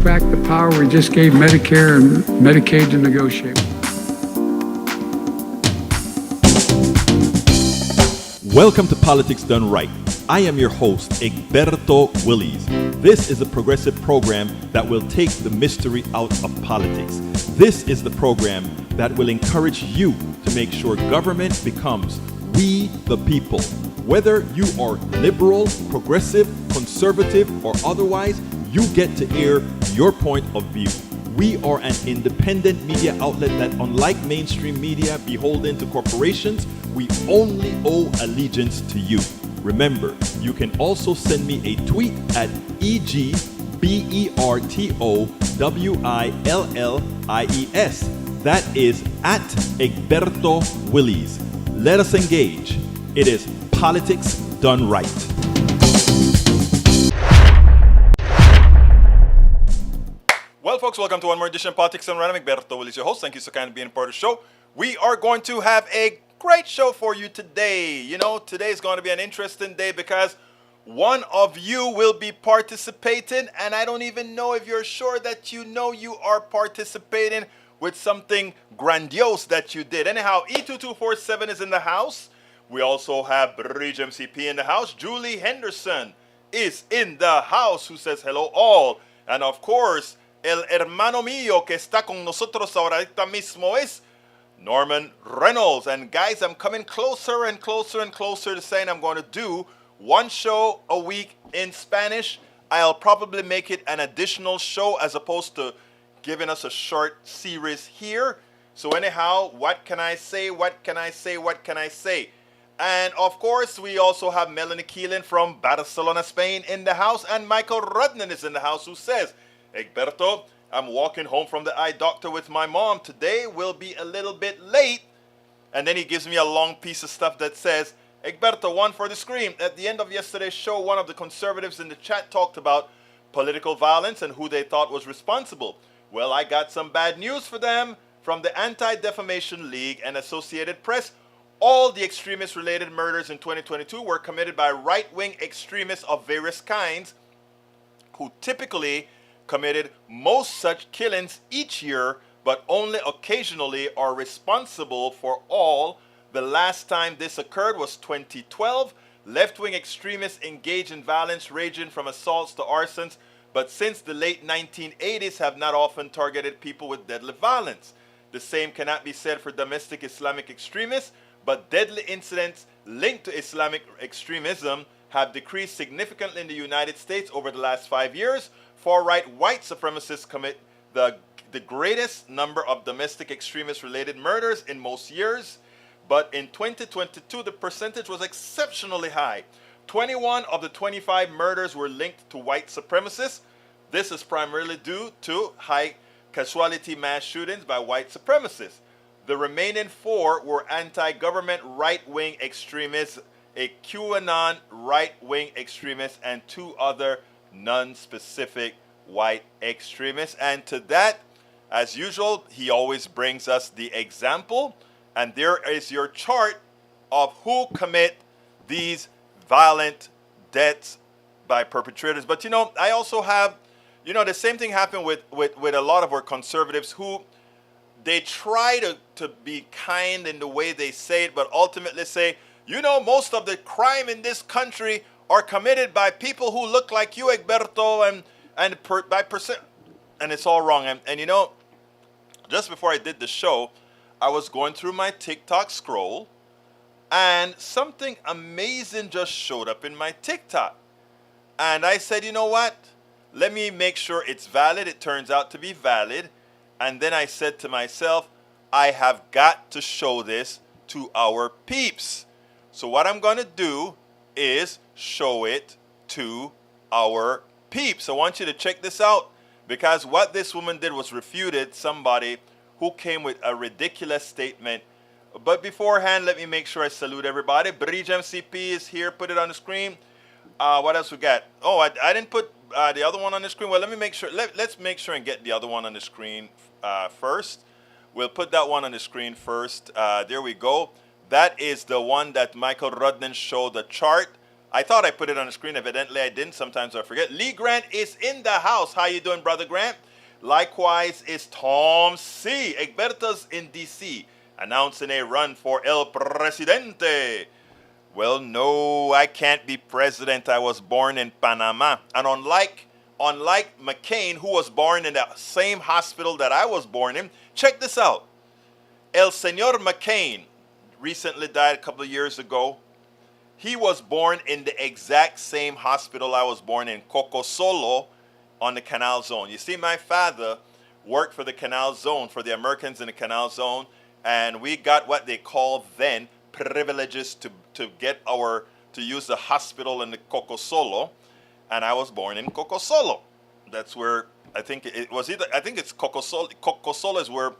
back the power we just gave Medicare and Medicaid to negotiate. Welcome to Politics Done Right. I am your host, Egberto Willies. This is a progressive program that will take the mystery out of politics. This is the program that will encourage you to make sure government becomes we the people. Whether you are liberal, progressive, conservative, or otherwise, you get to air your point of view. We are an independent media outlet that, unlike mainstream media beholden to corporations, we only owe allegiance to you. Remember, you can also send me a tweet at EGBERTOWILLIES. That is at Egberto Willies. Let us engage. It is Politics Done Right. Well, folks, welcome to one more edition of Politics Done Right. I'm Egberto Willies, your host. Thank you so kindly for being a part of the show. We are going to have a great show for you today. You know, today is going to be an interesting day because one of you will be participating, and I don't even know if you're sure that you know you are participating with something grandiose that you did. Anyhow, E2247 is in the house. We also have Bridge MCP in the house. Julie Henderson is in the house, who says hello all. And of course, el hermano mío que está con nosotros ahorita mismo es Norman Reynolds. And guys, I'm coming closer and closer and closer to saying I'm going to do one show a week in Spanish. I'll probably make it an additional show as opposed to giving us a short series here. So anyhow, what can I say? What can I say? What can I say? And of course, we also have Melanie Keelan from Barcelona, Spain in the house. And Michael Rudnan is in the house, who says, Egberto, I'm walking home from the eye doctor with my mom. Today will be a little bit late. And then he gives me a long piece of stuff that says, Egberto, one for the screen. At the end of yesterday's show, one of the conservatives in the chat talked about political violence and who they thought was responsible. Well, I got some bad news for them from the Anti-Defamation League and Associated Press. All the extremist-related murders in 2022 were committed by right-wing extremists of various kinds who typically committed most such killings each year, but only occasionally are responsible for all. The last time this occurred was 2012. Left-wing extremists engaged in violence ranging from assaults to arsons, but since the late 1980s have not often targeted people with deadly violence. The same cannot be said for domestic Islamic extremists, but deadly incidents linked to Islamic extremism have decreased significantly in the United States over the last 5 years. Far-right white supremacists commit the greatest number of domestic extremist-related murders in most years, but in 2022, the percentage was exceptionally high. 21 of the 25 murders were linked to white supremacists. This is primarily due to high casualty mass shootings by white supremacists. The remaining 4 were anti-government right-wing extremists, a QAnon right-wing extremist, and 2 other non-specific white extremists. And to that, as usual, he always brings us the example. And there is your chart of who commit these violent deaths by perpetrators. But, you know, I also have, you know, the same thing happened with a lot of our conservatives who they try to be kind in the way they say it, but ultimately say, you know, most of the crime in this country are committed by people who look like you, Egberto, and it's all wrong. And you know, just before I did the show, I was going through my TikTok scroll, and something amazing just showed up in my TikTok. And I said, you know what? Let me make sure it's valid. It turns out to be valid. And then I said to myself, I have got to show this to our peeps. So what I'm going to do is show it to our peeps. I want you to check this out, because what this woman did was refuted somebody who came with a ridiculous statement. But beforehand, let me make sure I salute everybody. Bridge MCP is here. Put it on the screen. What else we got? Oh, I didn't put the other one on the screen. Well, let me make sure. Let's make sure and get the other one on the screen first. We'll put that one on the screen first. There we go. That is the one that Michael Rudnan showed the chart. I thought I put it on the screen. Evidently, I didn't. Sometimes I forget. Lee Grant is in the house. How you doing, Brother Grant? Likewise is Tom C. Egberto's in D.C. announcing a run for El Presidente. Well, no, I can't be president. I was born in Panama. And unlike McCain, who was born in the same hospital that I was born in, check this out. El Señor McCain recently died a couple of years ago. He was born in the exact same hospital I was born in, Cocosolo, on the Canal Zone. You see, my father worked for the Canal Zone, for the Americans in the Canal Zone, and we got what they called then privileges to use the hospital in the Cocosolo, and I was born in Cocosolo. That's where I think it's Cocosolo. Cocosolo is where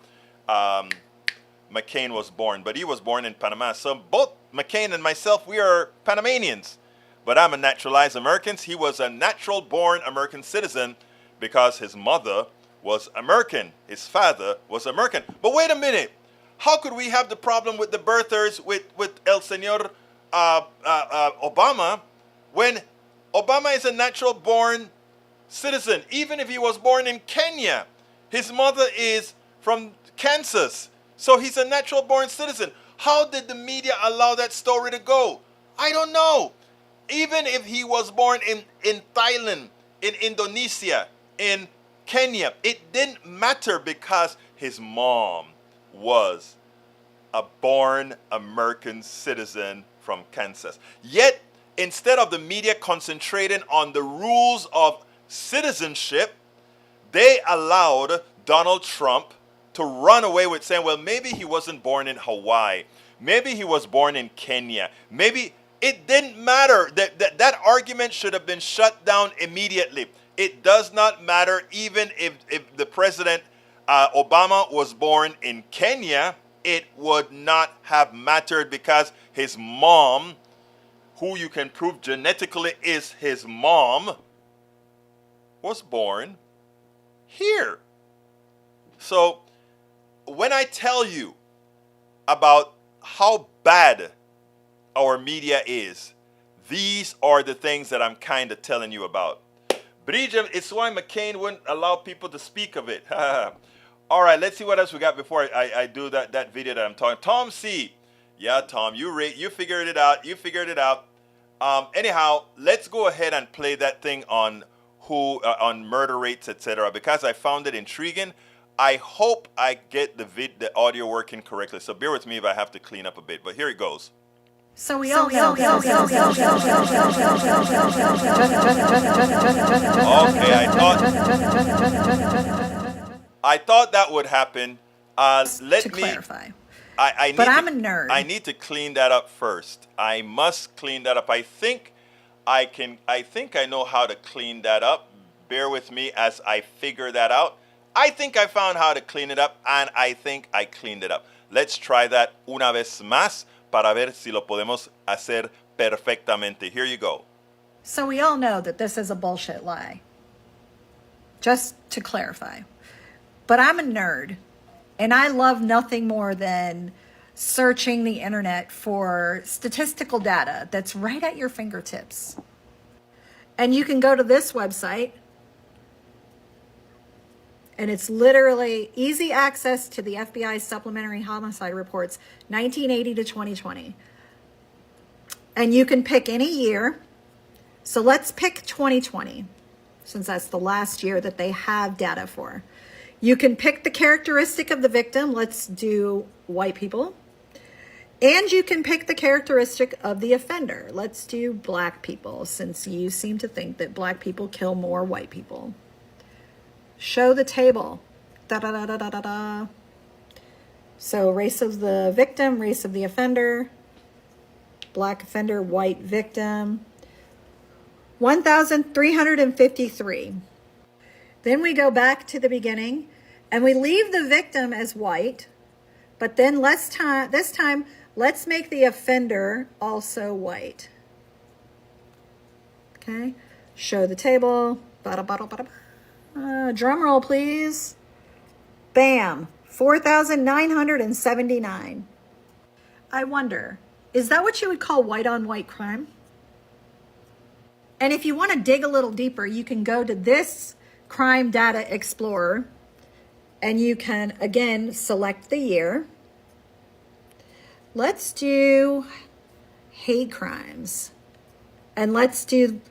McCain was born, but he was born in Panama. So both McCain and myself, we are Panamanians. But I'm a naturalized American. He was a natural-born American citizen because his mother was American. His father was American. But wait a minute. How could we have the problem with the birthers with El Señor Obama when Obama is a natural-born citizen? Even if he was born in Kenya, his mother is from Kansas. So he's a natural-born citizen. How did the media allow that story to go? I don't know. Even if he was born in Thailand, in Indonesia, in Kenya, it didn't matter because his mom was a born American citizen from Kansas. Yet, instead of the media concentrating on the rules of citizenship, they allowed Donald Trump to run away with saying, well, maybe he wasn't born in Hawaii. Maybe he was born in Kenya. Maybe it didn't matter. That argument should have been shut down immediately. It does not matter even if the president, Obama, was born in Kenya. It would not have mattered because his mom, who you can prove genetically is his mom, was born here. So when I tell you about how bad our media is, these are the things that I'm kind of telling you about. Bridget, it's why McCain wouldn't allow people to speak of it. All right, let's see what else we got before I do that video that I'm talking. Tom C. Yeah, Tom, you figured it out. You figured it out. Anyhow, let's go ahead and play that thing on on murder rates, etc. because I found it intriguing. I hope I get the audio working correctly. So bear with me if I have to clean up a bit. But here it goes. So we all know. Okay, I thought that would happen. To clarify. I'm a nerd. I need to clean that up first. I must clean that up. I think I know how to clean that up. Bear with me as I figure that out. I think I found how to clean it up, and I think I cleaned it up. Let's try that una vez más para ver si lo podemos hacer perfectamente. Here you go. So we all know that this is a bullshit lie. Just to clarify. But I'm a nerd, and I love nothing more than searching the internet for statistical data that's right at your fingertips. And you can go to this website, and it's literally easy access to the FBI supplementary homicide reports, 1980 to 2020. And you can pick any year. So let's pick 2020, since that's the last year that they have data for. You can pick the characteristic of the victim. Let's do white people. And you can pick the characteristic of the offender. Let's do black people, since you seem to think that black people kill more white people. Show the table. Da da da da da da da. So race of the victim, race of the offender, black offender, white victim. 1,353. Then we go back to the beginning and we leave the victim as white, but then this time, let's make the offender also white. Okay, show the table. Drum roll, please. Bam, 4,979. I wonder, is that what you would call white on white crime? And if you want to dig a little deeper, you can go to this Crime Data Explorer and you can, again, select the year. Let's do hate crimes. And let's do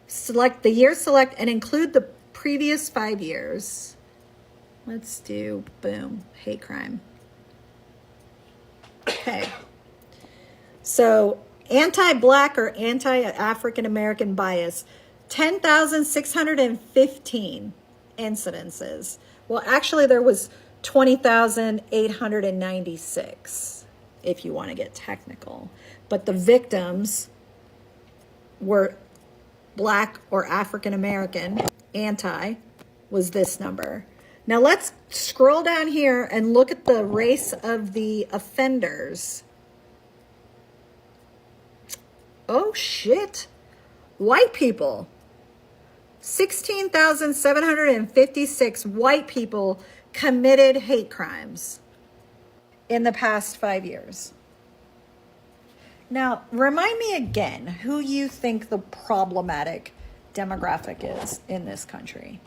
select the year, select and include the previous 5 years. Let's do, boom, hate crime. Okay. So anti-Black or anti-African American bias, 10,615 incidences. Well, actually there was 20,896 if you want to get technical. But the victims were Black or African American, anti was this number. Now let's scroll down here and look at the race of the offenders. Oh shit. White people. 16,756 white people committed hate crimes in the past 5 years. Now, remind me again who you think the problematic demographic is in this country.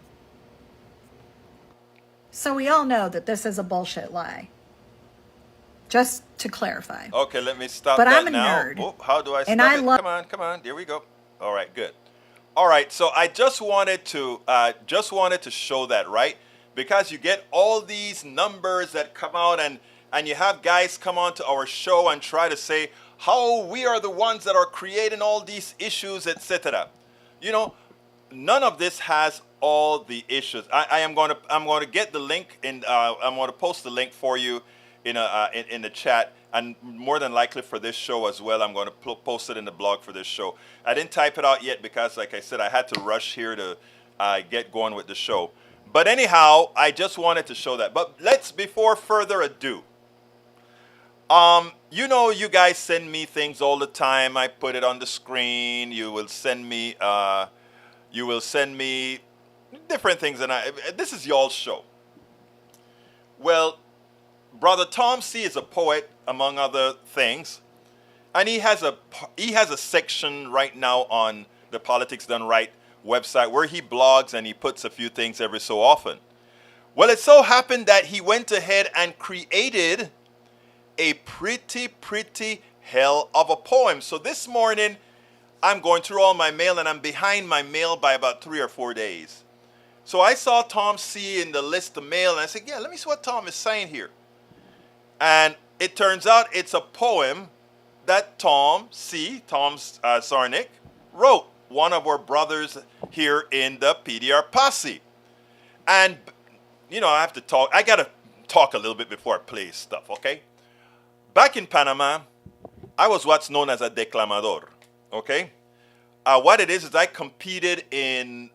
So we all know that this is a bullshit lie. Just to clarify. Okay, let me stop But that I'm a now. nerd. Oh, how do I stop And I it? love- Come on. Here we go. All right, good. All right, so I just wanted to show that, right? Because you get all these numbers that come out and you have guys come on to our show and try to say how we are the ones that are creating all these issues, etc. You know, none of this has all the issues. I'm going to get the link and I'm going to post the link for you in the chat, and more than likely for this show as well. I'm going to post it in the blog for this show. I didn't type it out yet because, like I said, I had to rush here to get going with the show. But anyhow, I just wanted to show that. But before further ado, you know, you guys send me things all the time. I put it on the screen. You will send me different things, and this is y'all's show. Well, Brother Tom C is a poet, among other things, and he has a section right now on the Politics Done Right website where he blogs and he puts a few things every so often. Well, it so happened that he went ahead and created a pretty hell of a poem. So this morning, I'm going through all my mail, and I'm behind my mail by about 3 or 4 days. So I saw Tom C in the list of mail, and I said, yeah, let me see what Tom is saying here. And it turns out it's a poem that Tom Czarnik, wrote, one of our brothers here in the PDR posse. And, you know, I got to talk a little bit before I play stuff, okay? Back in Panama, I was what's known as a declamador, okay? What it is I competed in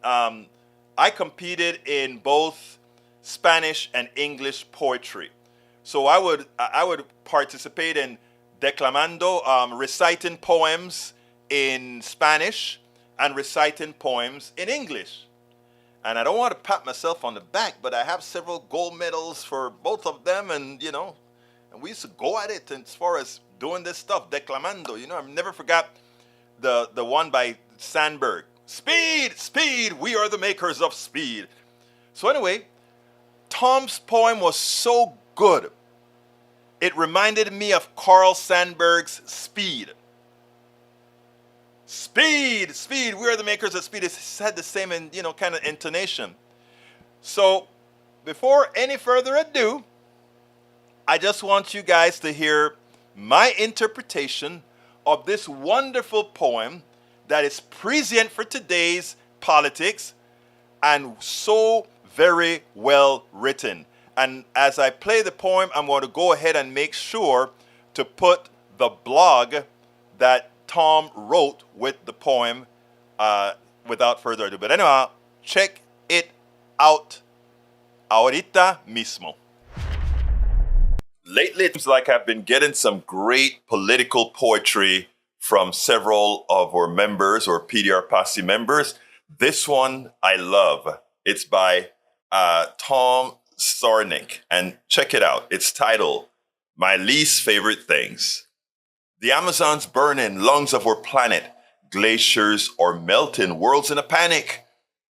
both Spanish and English poetry. So I would participate in declamando, reciting poems in Spanish and reciting poems in English. And I don't want to pat myself on the back, but I have several gold medals for both of them, and you know, and we used to go at it as far as doing this stuff, declamando. You know, I've never forgot the one by Sandberg. Speed, we are the makers of speed. So anyway, Tom's poem was so good. It reminded me of Carl Sandburg's Speed. Speed, we are the makers of speed. It had the same, kind of intonation. So before any further ado, I just want you guys to hear my interpretation of this wonderful poem that is prescient for today's politics and so very well written. And as I play the poem, I'm going to go ahead and make sure to put the blog that Tom wrote with the poem without further ado. But anyway, check it out ahorita mismo. Lately, it seems like I've been getting some great political poetry from several of our members or PDR Posse members. This one I love. It's by Tom Czarnik, and check it out. It's titled, My Least Favorite Things. The Amazon's burning, lungs of our planet, Glaciers are melting, world's in a panic.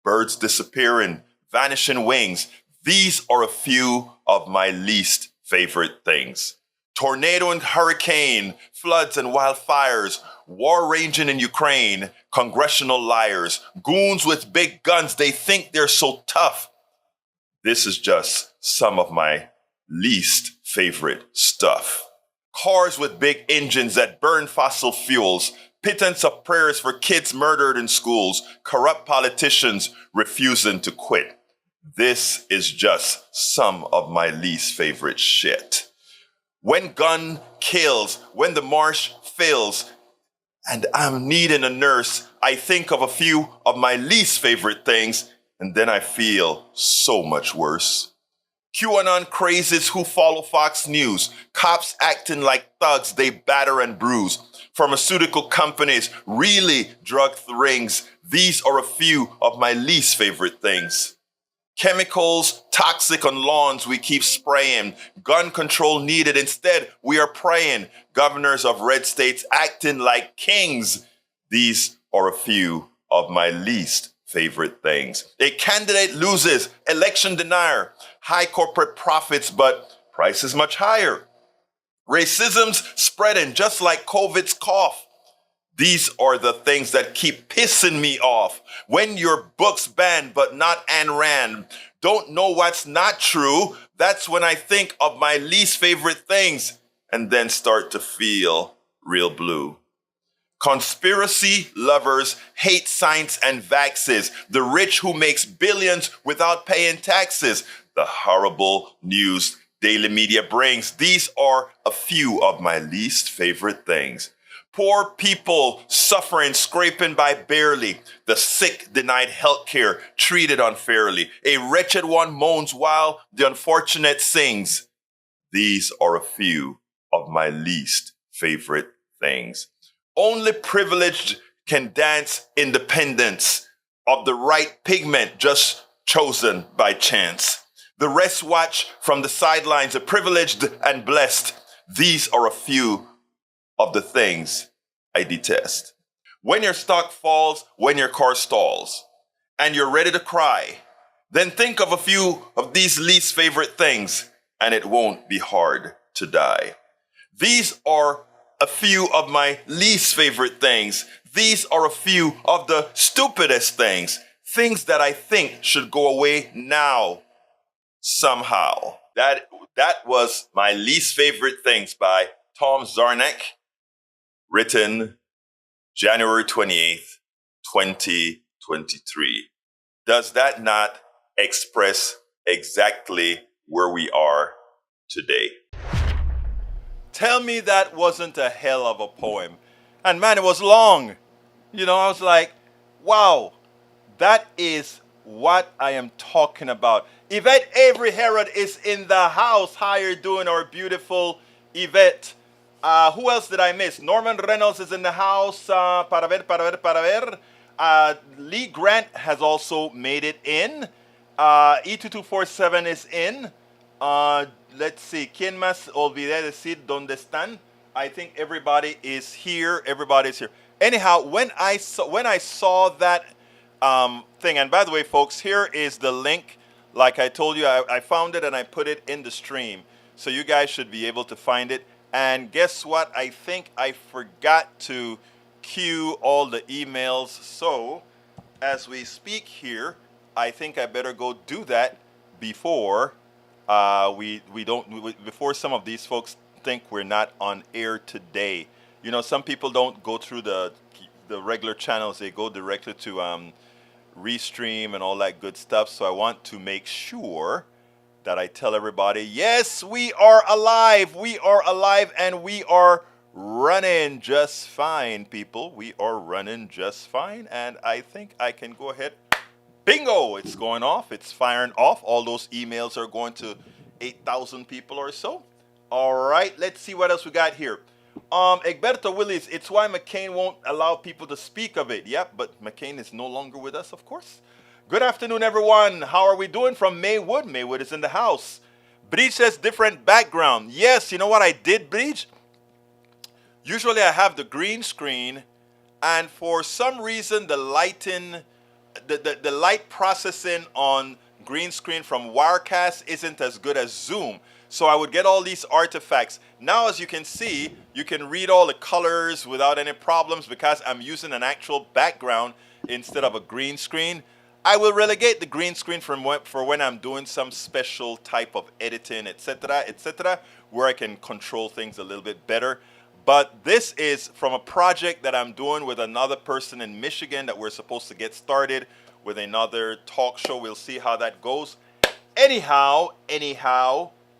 Birds disappearing, vanishing wings. These are a few of my least favorite things. Tornado and hurricane, floods and wildfires, war raging in Ukraine, congressional liars, goons with big guns, they think they're so tough. This is just some of my least favorite stuff. Cars with big engines that burn fossil fuels, pittance of prayers for kids murdered in schools, corrupt politicians refusing to quit. This is just some of my least favorite shit. When gun kills, when the marsh fills, and I'm needing a nurse, I think of a few of my least favorite things, and then I feel so much worse. QAnon crazies who follow Fox News, cops acting like thugs they batter and bruise, pharmaceutical companies really drug rings. These are a few of my least favorite things. Chemicals toxic on lawns we keep spraying, gun control needed, instead we are praying. Governors of red states acting like kings. These are a few of my least favorite things. A candidate loses, election denier, high corporate profits, but prices much higher. Racism's spreading just like COVID's cough. These are the things that keep pissing me off. When your book's banned but not Ayn Rand, don't know what's not true, that's when I think of my least favorite things and then start to feel real blue. Conspiracy lovers hate science and vaxes. The rich who makes billions without paying taxes. The horrible news daily media brings. These are a few of my least favorite things. Poor people suffering, scraping by barely. The sick denied health care, treated unfairly. A wretched one moans while the unfortunate sings. These are a few of my least favorite things. Only privileged can dance independence of the right pigment just chosen by chance. The rest watch from the sidelines, the privileged and blessed. These are a few of the things I detest. When your stock falls, when your car stalls, and you're ready to cry, then think of a few of these least favorite things, and it won't be hard to die. These are a few of my least favorite things. These are a few of the stupidest things. Things that I think should go away now, somehow. That was my least favorite things by Tom Czarnik, written January 28th, 2023. Does that not express exactly where we are today? Tell me that wasn't a hell of a poem. And man, it was long. You know, I was like, wow, that is what I am talking about. Yvette Avery Herod is in the house. How are you doing, our beautiful Yvette? Who else did I miss? Norman Reynolds is in the house. Para ver. Lee Grant has also made it in. E2247 is in. Let's see. ¿Quién más olvidé decir dónde están? I think everybody is here. Everybody's here. Anyhow, when I saw that thing, and by the way, folks, here is the link. Like I told you, I found it and I put it in the stream. So you guys should be able to find it. And guess what? I think I forgot to queue all the emails. So as we speak here, I think I better go do that before before some of these folks think we're not on air today. You know, some people don't go through the regular channels. They go directly to Restream and all that good stuff. So I want to make sure that I tell everybody, yes, we are alive. We are alive and we are running just fine, people. We are running just fine. And I think I can go ahead. Bingo! It's going off. It's firing off. All those emails are going to 8,000 people or so. All right. Let's see what else we got here. Egberto Willis, it's why McCain won't allow people to speak of it. Yep, but McCain is no longer with us, of course. Good afternoon, everyone. How are we doing? From Maywood. Maywood is in the house. Breach says different background. Yes, you know what I did, Breach? Usually I have the green screen and for some reason the lighting, the light processing on green screen from Wirecast isn't as good as Zoom. So I would get all these artifacts. Now, as you can see, you can read all the colors without any problems because I'm using an actual background instead of a green screen. I will relegate the green screen for when I'm doing some special type of editing, etc., where I can control things a little bit better. But this is from a project that I'm doing with another person in Michigan that we're supposed to get started with another talk show. We'll see how that goes. Anyhow,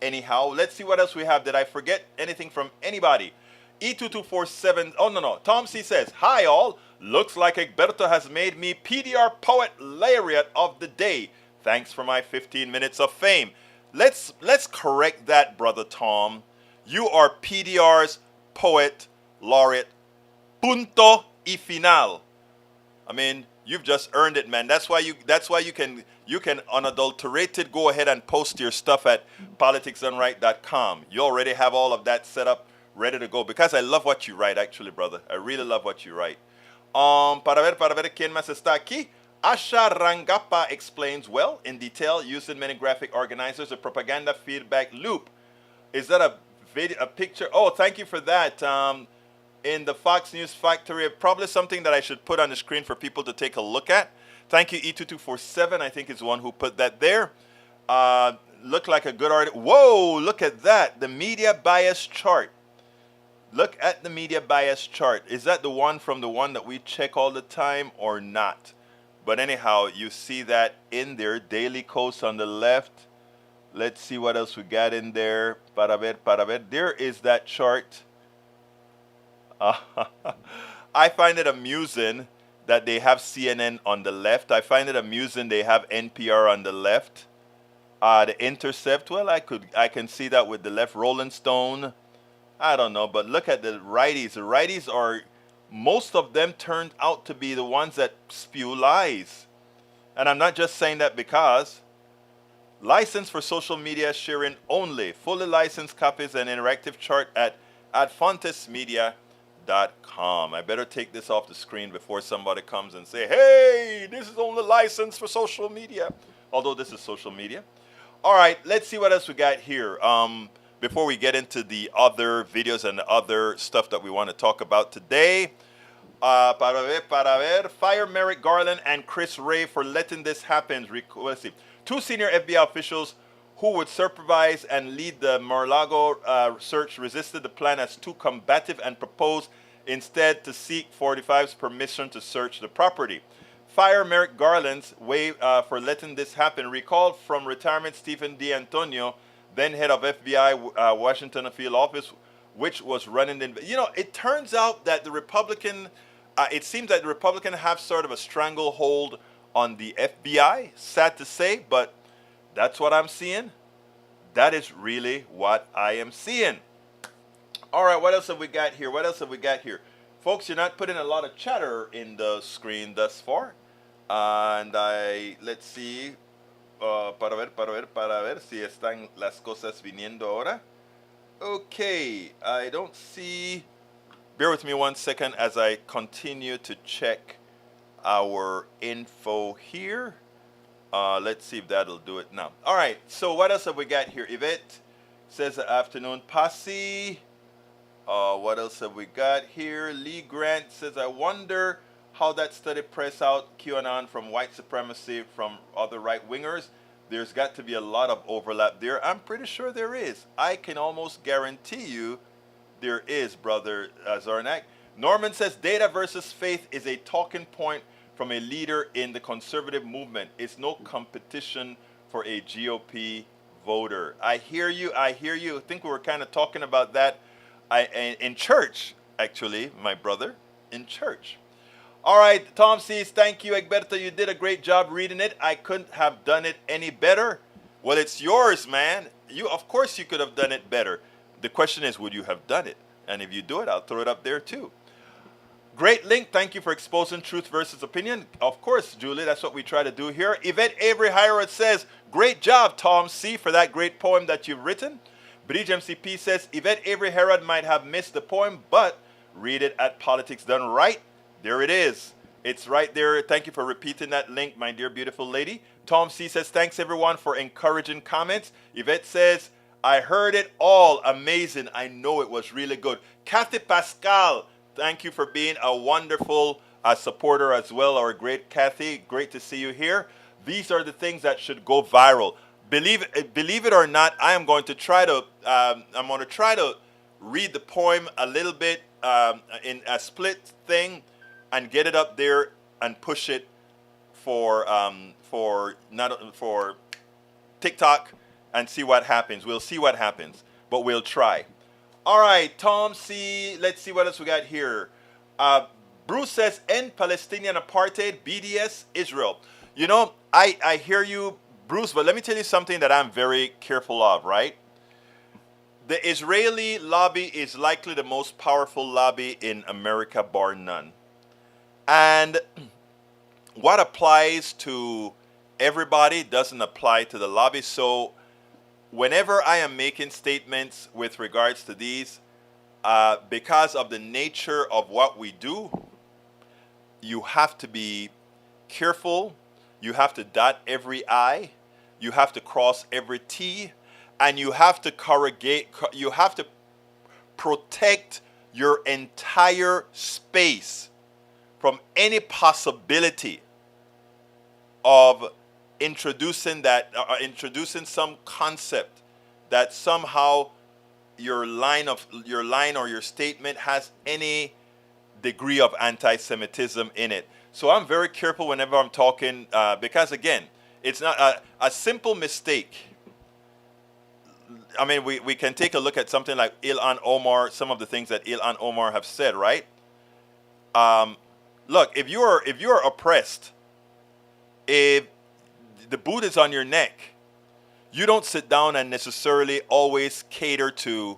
let's see what else we have. Did I forget anything from anybody? E2247, oh no. Tom C says, hi all. Looks like Egberto has made me PDR Poet Laureate of the Day. Thanks for my 15 minutes of fame. Let's correct that, brother Tom. You are PDR's Poet Laureate. Punto y final. I mean, you've just earned it, man. That's why you can unadulterated go ahead and post your stuff at politicsdoneright.com. You already have all of that set up, ready to go. Because I love what you write, actually, brother. I really love what you write. Para ver quién más está aquí. Asha Rangappa explains well in detail using many graphic organizers a propaganda feedback loop. Is that a picture? Oh, thank you for that. In the Fox News Factory, probably something that I should put on the screen for people to take a look at. Thank you, E2247. I think is the one who put that there. Look like a good art. Whoa, look at that. The media bias chart. Look at the media bias chart. Is that the one from the one that we check all the time or not? But anyhow, you see that in there. Daily Coast on the left. Let's see what else we got in there. Para ver. There is that chart. I find it amusing that they have CNN on the left. I find it amusing they have NPR on the left. The Intercept, well, I can see that with the left. Rolling Stone, I don't know, but look at the righties. The righties are, most of them turned out to be the ones that spew lies. And I'm not just saying that because license for social media sharing only. Fully licensed copies and interactive chart at adfontesmedia.com. I better take this off the screen before somebody comes and say, hey, this is only license for social media. Although this is social media. All right, let's see what else we got here. Before we get into the other videos and the other stuff that we want to talk about today. Para ver. Fire Merrick Garland and Chris Wray for letting this happen. Let's see. Two senior FBI officials who would supervise and lead the Mar-a-Lago search resisted the plan as too combative and proposed instead to seek 45's permission to search the property. Fire Merrick Garland's way for letting this happen recalled from retirement Stephen D'Antonio, then head of FBI Washington field office, which was running in. You know, it turns out that the Republican, it seems that the Republican have sort of a stranglehold on the FBI. Sad to say, but that's what I'm seeing. That is really what I am seeing. All right, what else have we got here? Folks, you're not putting a lot of chatter in the screen thus far. And let's see. Para ver si están las cosas viniendo ahora. Okay, I don't see. Bear with me 1 second as I continue to check our info here. Let's see if that'll do it now. All right, so what else have we got here? Yvette says afternoon posse. What else have we got here? Lee Grant says, I wonder how that study press out QAnon from white supremacy from other right-wingers. There's got to be a lot of overlap there. I'm pretty sure there is. I can almost guarantee you there is, brother Czarnik. Norman says data versus faith is a talking point from a leader in the conservative movement. It's no competition for a GOP voter. I hear you. I think we were kind of talking about that in church, actually, my brother, in church. All right, Tom says, thank you, Egberto. You did a great job reading it. I couldn't have done it any better. Well, it's yours, man. Of course you could have done it better. The question is, would you have done it? And if you do it, I'll throw it up there too. Great link. Thank you for exposing truth versus opinion. Of course, Julie, that's what we try to do here. Yvette Avery Hyrod says, great job, Tom C., for that great poem that you've written. Bridge MCP says, Yvette Avery Hyrod might have missed the poem, but read it at Politics Done Right. There it is. It's right there. Thank you for repeating that link, my dear beautiful lady. Tom C says, thanks everyone for encouraging comments. Yvette says, I heard it all. Amazing. I know it was really good. Kathy Pascal, thank you for being a wonderful supporter as well. Our great Kathy, great to see you here. These are the things that should go viral. Believe it or not, I am going to try to read the poem a little bit in a split thing and get it up there and push it for TikTok and see what happens. We'll see what happens, but we'll try. All right, Tom C. Let's see what else we got here. Bruce says, end Palestinian apartheid, BDS, Israel. You know, I hear you, Bruce, but let me tell you something that I'm very careful of, right? The Israeli lobby is likely the most powerful lobby in America, bar none. And what applies to everybody doesn't apply to the lobby. So whenever I am making statements with regards to these, because of the nature of what we do, you have to be careful. You have to dot every I. You have to cross every T. And you have to you have to protect your entire space from any possibility of introducing some concept that somehow your line or your statement has any degree of anti-Semitism in it. So I'm very careful whenever I'm talking because again, it's not a simple mistake. I mean, we can take a look at something like Ilhan Omar, some of the things that Ilhan Omar have said, right? Look, if you're oppressed, if the boot is on your neck, you don't sit down and necessarily always cater to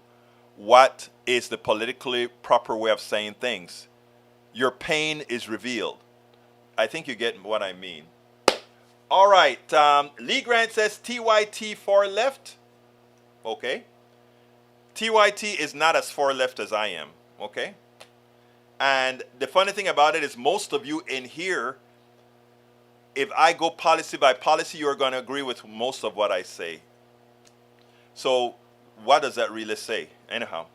what is the politically proper way of saying things. Your pain is revealed. I think you get what I mean. All right. Lee Grant says TYT far left. Okay. TYT is not as far left as I am. Okay. And the funny thing about it is most of you in here, if I go policy by policy, you're going to agree with most of what I say. So what does that really say? Anyhow.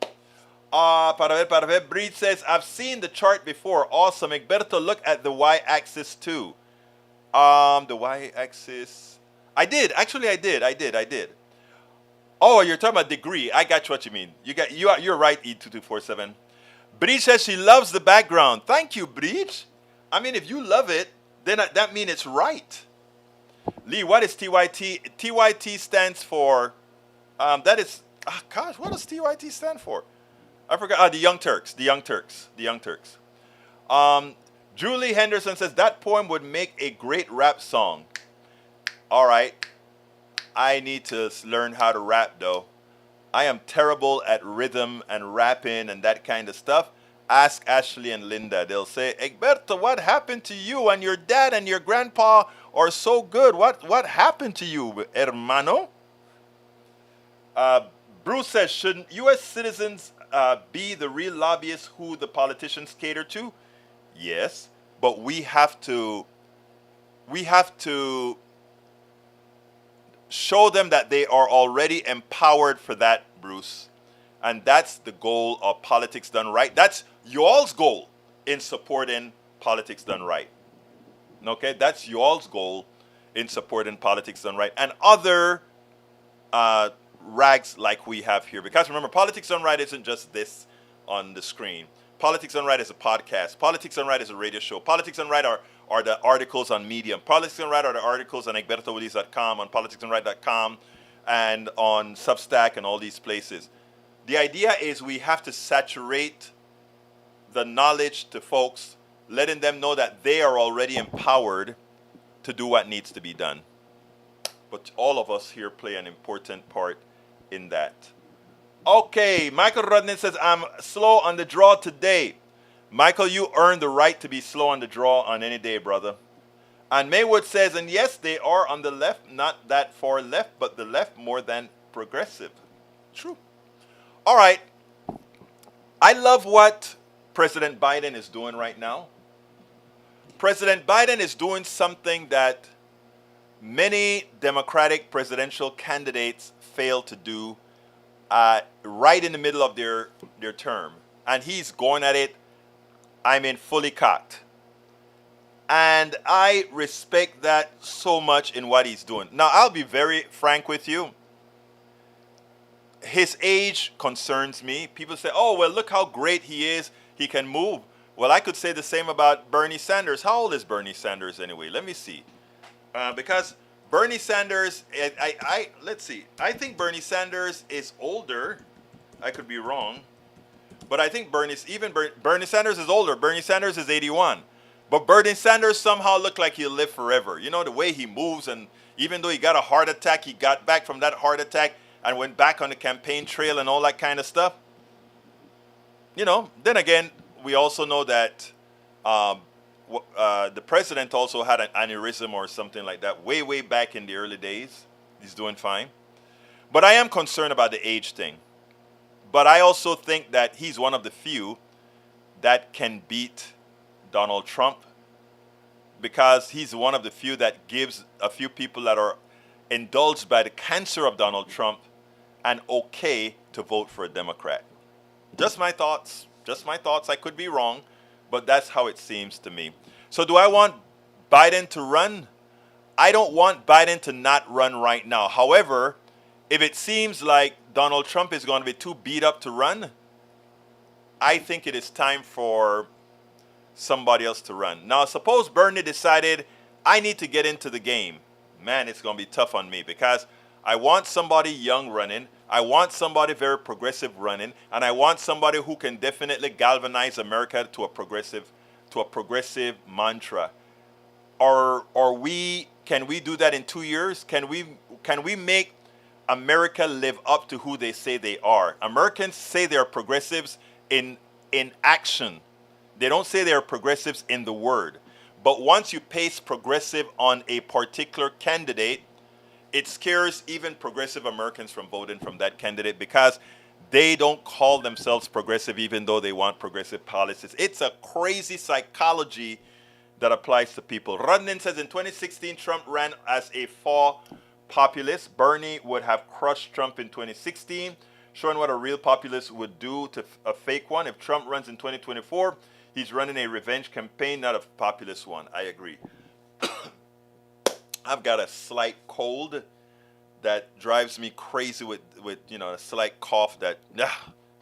Para ver. Breed says, I've seen the chart before. Awesome. Egberto, look at the y-axis too. The y-axis. I did. Actually, I did. Oh, you're talking about degree. I got what you mean. You're right, E2247. Breach says she loves the background. Thank you, Breach. I mean, if you love it, then that means it's right. Lee, what is TYT? TYT stands for, what does TYT stand for? I forgot. The Young Turks. Julie Henderson says, that poem would make a great rap song. All right. I need to learn how to rap, though. I am terrible at rhythm and rapping and that kind of stuff. Ask Ashley and Linda. They'll say, Egberto, what happened to you? And your dad and your grandpa are so good. What happened to you, hermano? Bruce says, shouldn't U.S. citizens be the real lobbyists who the politicians cater to? Yes, but we have to show them that they are already empowered for that, Bruce. And that's the goal of Politics Done Right. That's y'all's goal in supporting Politics Done Right. Okay, that's y'all's goal in supporting Politics Done Right. And other rags like we have here. Because remember, Politics Done Right isn't just this on the screen. Politics Done Right is a podcast. Politics Done Right is a radio show. Politics Done Right are the articles on Medium. Politics Done Right are the articles on egbertowillies.com, on politicsdoneright.com, and on Substack and all these places. The idea is we have to saturate the knowledge to folks, letting them know that they are already empowered to do what needs to be done. But all of us here play an important part in that. Okay, Michael Rodney says, I'm slow on the draw today. Michael, you earned the right to be slow on the draw on any day, brother. And Maywood says, and yes, they are on the left, not that far left, but the left more than progressive. True. All right. I love what President Biden is doing right now. President Biden is doing something that many Democratic presidential candidates fail to do right in the middle of their term. And he's going at it, fully cocked. And I respect that so much in what he's doing. Now, I'll be very frank with you. His age concerns me. People say, oh, well, look how great he is. He can move. Well, I could say the same about Bernie Sanders. How old is Bernie Sanders anyway? Let me see. Because Bernie Sanders, let's see. I think Bernie Sanders is older. I could be wrong. But I think Bernie Sanders is older. Bernie Sanders is 81. But Bernie Sanders somehow looked like he'll live forever. You know, the way he moves, and even though he got a heart attack, he got back from that heart attack and went back on the campaign trail and all that kind of stuff. You know, then again, we also know that the president also had an aneurysm or something like that way back in the early days. He's doing fine. But I am concerned about the age thing. But I also think that he's one of the few that can beat Donald Trump, because he's one of the few that gives a few people that are indulged by the cancer of Donald Trump an okay to vote for a Democrat. Just my thoughts. Just my thoughts. I could be wrong, but that's how it seems to me. So do I want Biden to run? I don't want Biden to not run right now. However, if it seems like Donald Trump is going to be too beat up to run, I think it is time for somebody else to run. Now, suppose Bernie decided, I need to get into the game. Man, it's going to be tough on me, because I want somebody young running. I want somebody very progressive running. And I want somebody who can definitely galvanize America to a progressive mantra. Can we do that in 2 years? Can we make America live up to who they say they are? Americans say they're progressives in action. They don't say they're progressives in the word. But once you paste progressive on a particular candidate, it scares even progressive Americans from voting from that candidate, because they don't call themselves progressive even though they want progressive policies. It's a crazy psychology that applies to people. Rudnin says in 2016, Trump ran as a faux populist. Bernie would have crushed Trump in 2016, showing what a real populist would do to a fake one. If Trump runs in 2024, he's running a revenge campaign, not a populist one. I agree. I've got a slight cold that drives me crazy with a slight cough that,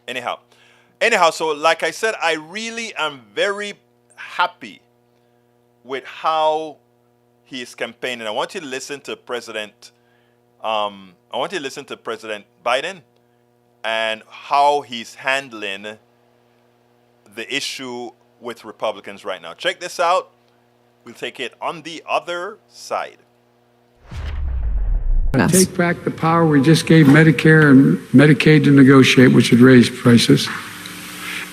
anyhow, so like I said, I really am very happy with how he is campaigning. I want you to listen to President Biden and how he's handling the issue with Republicans right now. Check this out. We'll take it on the other side. Take back the power we just gave Medicare and Medicaid to negotiate, which would raise prices.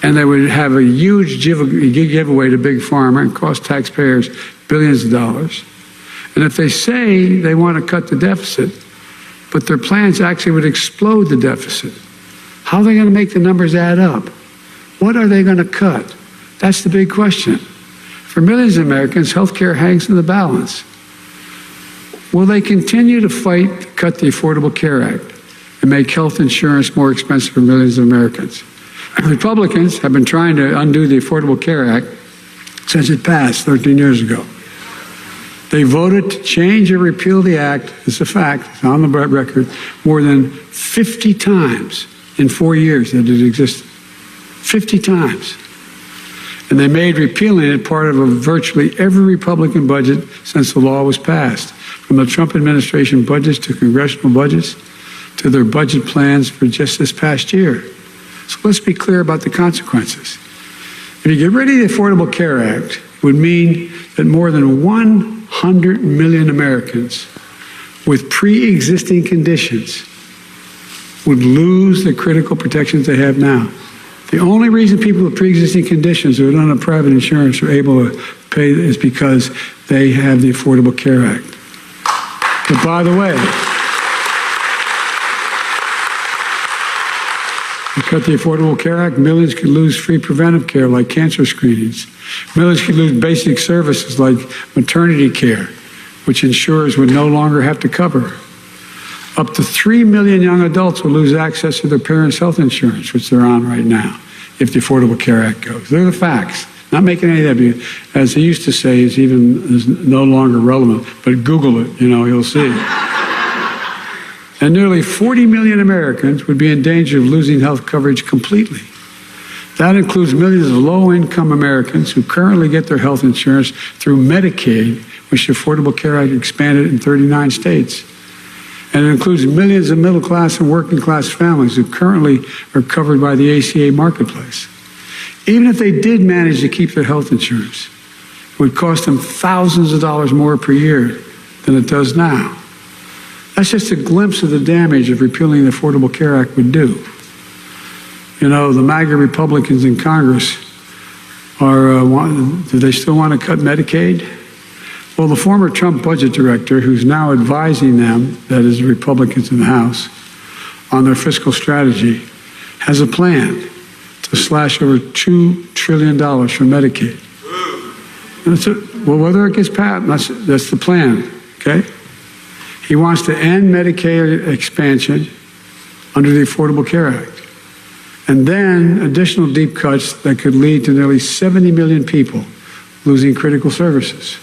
And they would have a huge giveaway to Big Pharma and cost taxpayers billions of dollars. And if they say they want to cut the deficit, but their plans actually would explode the deficit, how are they going to make the numbers add up? What are they going to cut? That's the big question. For millions of Americans, health care hangs in the balance. Will they continue to fight to cut the Affordable Care Act and make health insurance more expensive for millions of Americans? Republicans have been trying to undo the Affordable Care Act since it passed 13 years ago. They voted to change or repeal the act, it's a fact, it's on the record, more than 50 times in 4 years that it existed. 50 times. And they made repealing it part of virtually every Republican budget since the law was passed, from the Trump administration budgets to congressional budgets to their budget plans for just this past year. So let's be clear about the consequences. If you get rid of the Affordable Care Act, it would mean that more than 100 million Americans with pre-existing conditions would lose the critical protections they have now. The only reason people with pre-existing conditions who are on a private insurance are able to pay is because they have the Affordable Care Act. But by the way, You cut the Affordable Care Act, millions could lose free preventive care like cancer screenings. Millions could lose basic services like maternity care, which insurers would no longer have to cover. Up to 3 million young adults will lose access to their parents' health insurance, which they're on right now, if the Affordable Care Act goes. They're the facts. Not making any of that, as they used to say, is no longer relevant. But Google it, you'll see. And nearly 40 million Americans would be in danger of losing health coverage completely. That includes millions of low-income Americans who currently get their health insurance through Medicaid, which the Affordable Care Act expanded in 39 states. And it includes millions of middle-class and working-class families who currently are covered by the ACA marketplace. Even if they did manage to keep their health insurance, it would cost them thousands of dollars more per year than it does now. That's just a glimpse of the damage of repealing the Affordable Care Act would do. The MAGA Republicans in Congress do they still want to cut Medicaid? Well, the former Trump budget director, who's now advising them, that is the Republicans in the House, on their fiscal strategy, has a plan to slash over $2 trillion from Medicaid. Well, whether it gets passed, that's the plan, okay? He wants to end Medicaid expansion under the Affordable Care Act. And then additional deep cuts that could lead to nearly 70 million people losing critical services.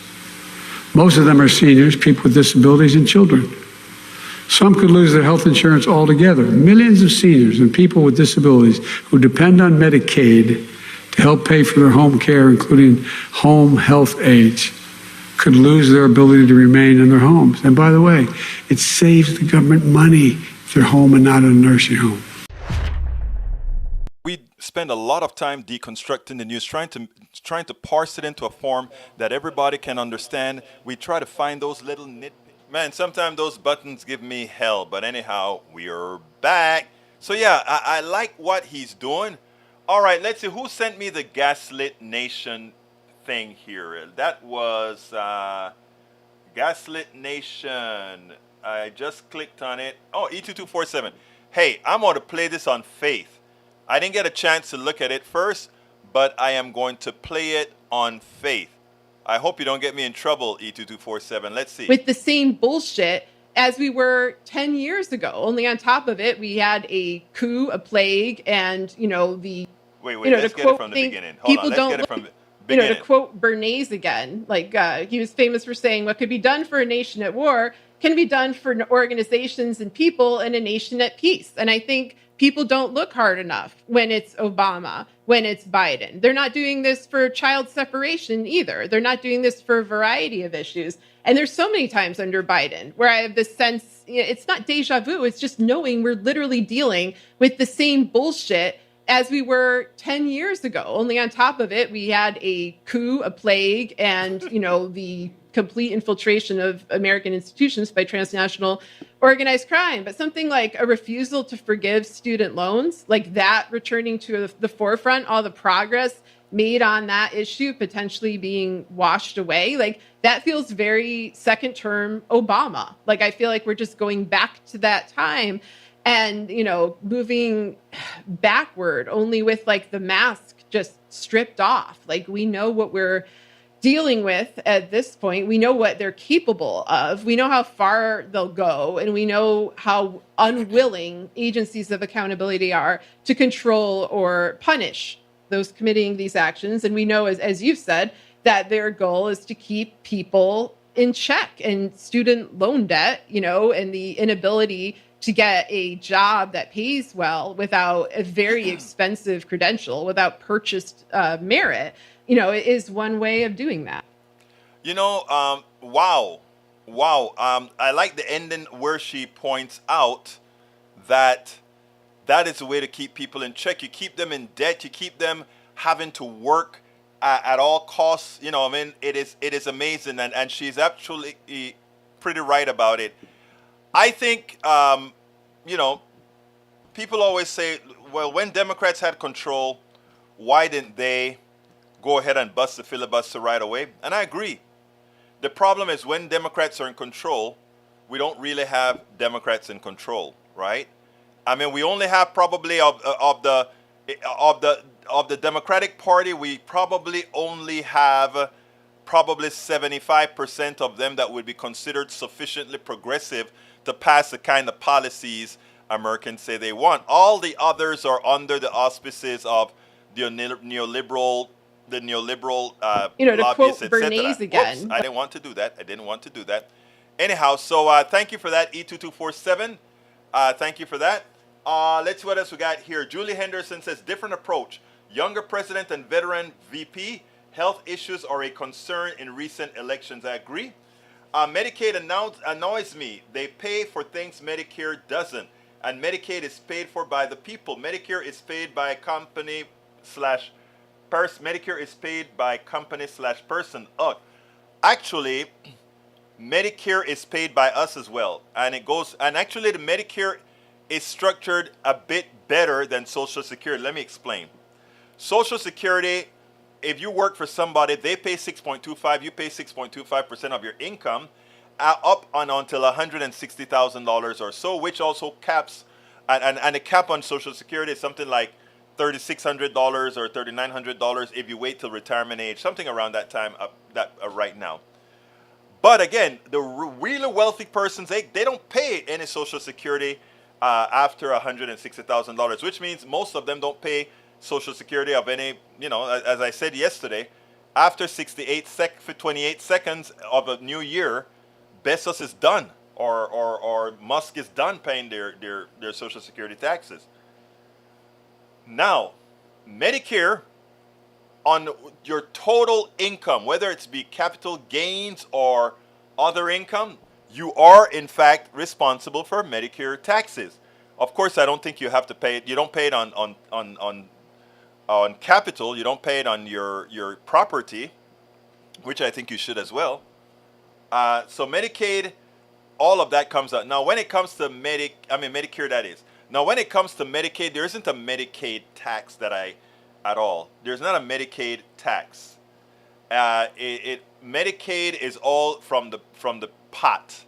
Most of them are seniors, people with disabilities, and children. Some could lose their health insurance altogether. Millions of seniors and people with disabilities who depend on Medicaid to help pay for their home care, including home health aides, could lose their ability to remain in their homes. And by the way, it saves the government money if they're home and not in a nursing home. We spend a lot of time deconstructing the news, trying to parse it into a form that everybody can understand. We try to find those little nitpicks. Man, sometimes those buttons give me hell. But anyhow, we are back. So yeah, I like what he's doing. All right, let's see. Who sent me the Gaslit Nation thing here? That was Gaslit Nation. I just clicked on it. Oh, E2247. Hey, I'm going to play this on faith. I didn't get a chance to look at it first, but I am going to play it on faith. I hope you don't get me in trouble, E2247. Let's see. With the same bullshit as we were 10 years ago. Only on top of it, we had a coup, a plague, and, the... Wait, let's get it from the beginning. Hold on, let's get it from the beginning. To quote Bernays again, he was famous for saying, what could be done for a nation at war can be done for organizations and people in a nation at peace. And I think people don't look hard enough when it's Obama, when it's Biden. They're not doing this for child separation either. They're not doing this for a variety of issues. And there's so many times under Biden where I have this sense, it's not deja vu, it's just knowing we're literally dealing with the same bullshit as we were 10 years ago. Only on top of it, we had a coup, a plague, and, the complete infiltration of American institutions by transnational organized crime. But something like a refusal to forgive student loans, like that returning to the forefront, all the progress made on that issue potentially being washed away, that feels very second term Obama. I feel like we're just going back to that time and, moving backward only with the mask just stripped off. We know what we're dealing with at this point. We know what they're capable of. We know how far they'll go, and we know how unwilling agencies of accountability are to control or punish those committing these actions. And we know, as you've said, that their goal is to keep people in check, and student loan debt, and the inability to get a job that pays well without a very expensive credential, without purchased merit, is one way of doing that. Wow. I like the ending where she points out that is a way to keep people in check. You keep them in debt. You keep them having to work at all costs. It is amazing. And she's actually pretty right about it. I think, people always say, well, when Democrats had control, why didn't they go ahead and bust the filibuster right away? And I agree. The problem is when Democrats are in control, we don't really have Democrats in control, right? I mean, we only have probably of the Democratic Party, we probably only have probably 75% of them that would be considered sufficiently progressive to pass the kind of policies Americans say they want. All the others are under the auspices of the neoliberal, To lobbyists, quote etc. Bernays Whoops, again, I didn't want to do that. I didn't want to do that. Anyhow, so thank you for that, E2247. Thank you for that. Let's see what else we got here. Julie Henderson says, different approach. Younger president and veteran VP. Health issues are a concern in recent elections. I agree. Medicaid annoys me. They pay for things Medicare doesn't. And Medicaid is paid for by the people. Medicare is paid by company slash person. Medicare is paid by company slash person. Actually, Medicare is paid by us as well. And actually the Medicare is structured a bit better than Social Security. Let me explain. Social Security, if you work for somebody, they pay 6.25, you pay 6.25% of your income up on until $160,000 or so, which also caps, and the cap on Social Security is something like $3,600 or $3,900 if you wait till retirement age, something around that time right now. But again, the really wealthy persons, they don't pay any Social Security after $160,000, which means most of them don't pay Social Security of any, as I said yesterday, after 28 seconds of a new year, Bezos is done, or Musk is done paying their Social Security taxes. Now, Medicare, on your total income, whether it's be capital gains or other income, you are in fact responsible for Medicare taxes. Of course, I don't think you have to pay it. You don't pay it on capital. You don't pay it on your property, which I think you should as well. So Medicaid, all of that comes out. Now, when it comes to Medicare, that is. Now, when it comes to Medicaid, there isn't a Medicaid tax at all. There's not a Medicaid tax. Medicaid is all from the pot.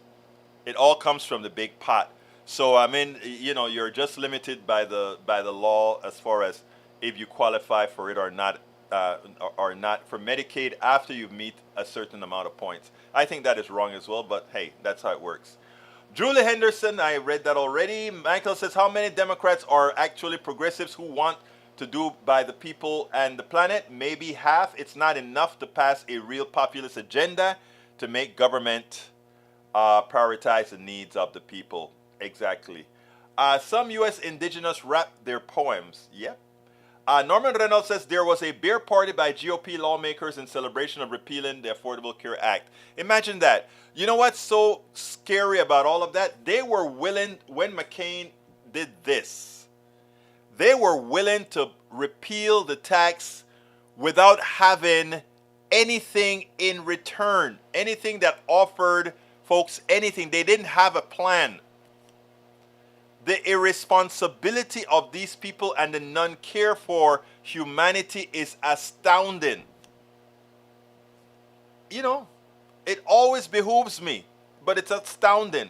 It all comes from the big pot. So I mean, you're just limited by the law as far as if you qualify for it or not for Medicaid after you meet a certain amount of points. I think that is wrong as well, but hey, that's how it works. Julie Henderson, I read that already. Michael says, how many Democrats are actually progressives who want to do by the people and the planet? Maybe half. It's not enough to pass a real populist agenda to make government prioritize the needs of the people. Exactly. Some U.S. indigenous rap their poems. Yep. Norman Reynolds says there was a beer party by GOP lawmakers in celebration of repealing the Affordable Care Act. Imagine that. You know what's so scary about all of that? They were willing, when McCain did this, they were willing to repeal the tax without having anything in return, anything that offered folks anything. They didn't have a plan. The irresponsibility of these people and the non-care for humanity is astounding. It always behooves me, but it's astounding.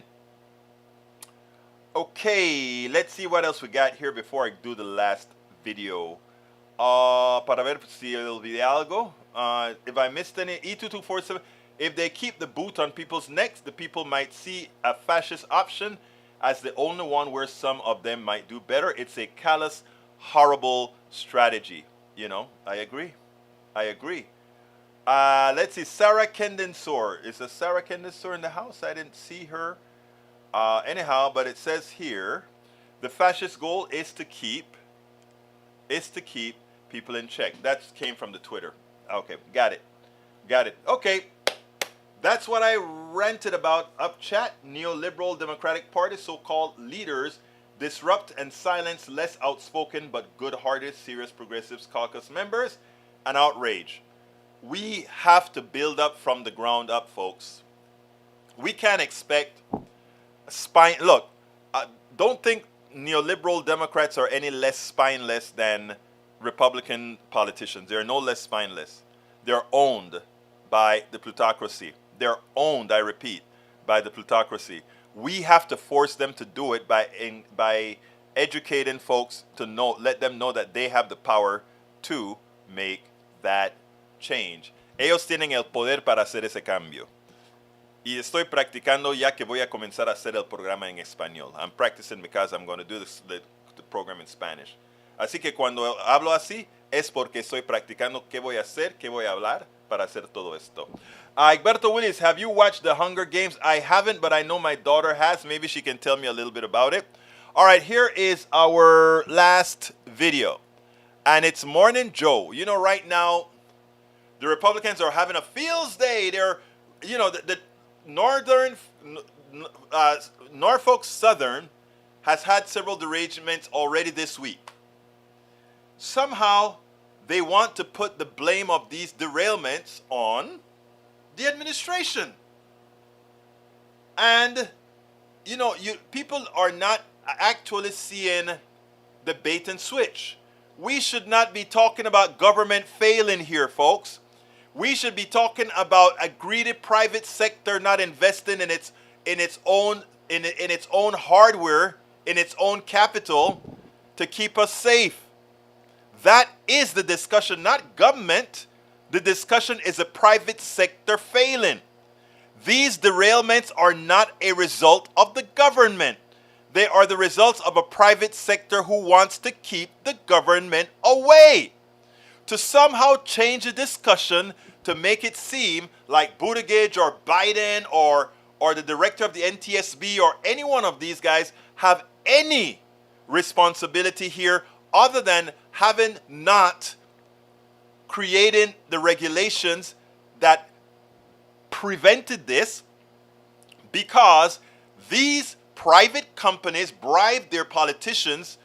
Okay, let's see what else we got here before I do the last video. Para ver si olvidé algo. If I missed any, E2247, if they keep the boot on people's necks, the people might see a fascist option as the only one where some of them might do better. It's a callous, horrible strategy. I agree. Let's see, Sarah Kendensor. Is a Sarah Kendensor in the house? I didn't see her. Anyhow, but it says here, the fascist goal is to keep people in check. That came from the Twitter. Okay, got it. Okay. That's what I ranted about up chat. Neoliberal Democratic Party so-called leaders disrupt and silence less outspoken but good-hearted serious progressives caucus members. An outrage. We have to build up from the ground up, folks. We can't expect look, don't think neoliberal Democrats are any less spineless than Republican politicians. They're no less spineless. They're owned by the plutocracy. They're owned, I repeat, by the plutocracy. We have to force them to do it by educating folks to know, let them know that they have the power to make that change. Ellos tienen el poder para hacer ese cambio. Y estoy practicando ya que voy a comenzar a hacer el programa en español. I'm practicing because I'm going to do the program in Spanish. Así que cuando hablo así es porque estoy practicando qué voy a hacer, qué voy a hablar para hacer todo esto. Egberto Willis, have you watched the Hunger Games? I haven't, but I know my daughter has. Maybe she can tell me a little bit about it. All right, here is our last video. And it's Morning Joe. You know, right now, the Republicans are having a fields day. They're, you know, the Norfolk Southern has had several derailments already this week. Somehow, they want to put the blame of these derailments on the administration. And, you know, people are not actually seeing the bait and switch. We should not be talking about government failing here, folks. We should be talking about a greedy private sector not investing in its own hardware, in its own capital to keep us safe. That is the discussion, not government. The discussion is a private sector failing. These derailments are not a result of the government. They are the results of a private sector who wants to keep the government away. To somehow change the discussion to make it seem like Buttigieg or Biden or the director of the NTSB or any one of these guys have any responsibility here other than having not created the regulations that prevented this, because these private companies bribe their politicians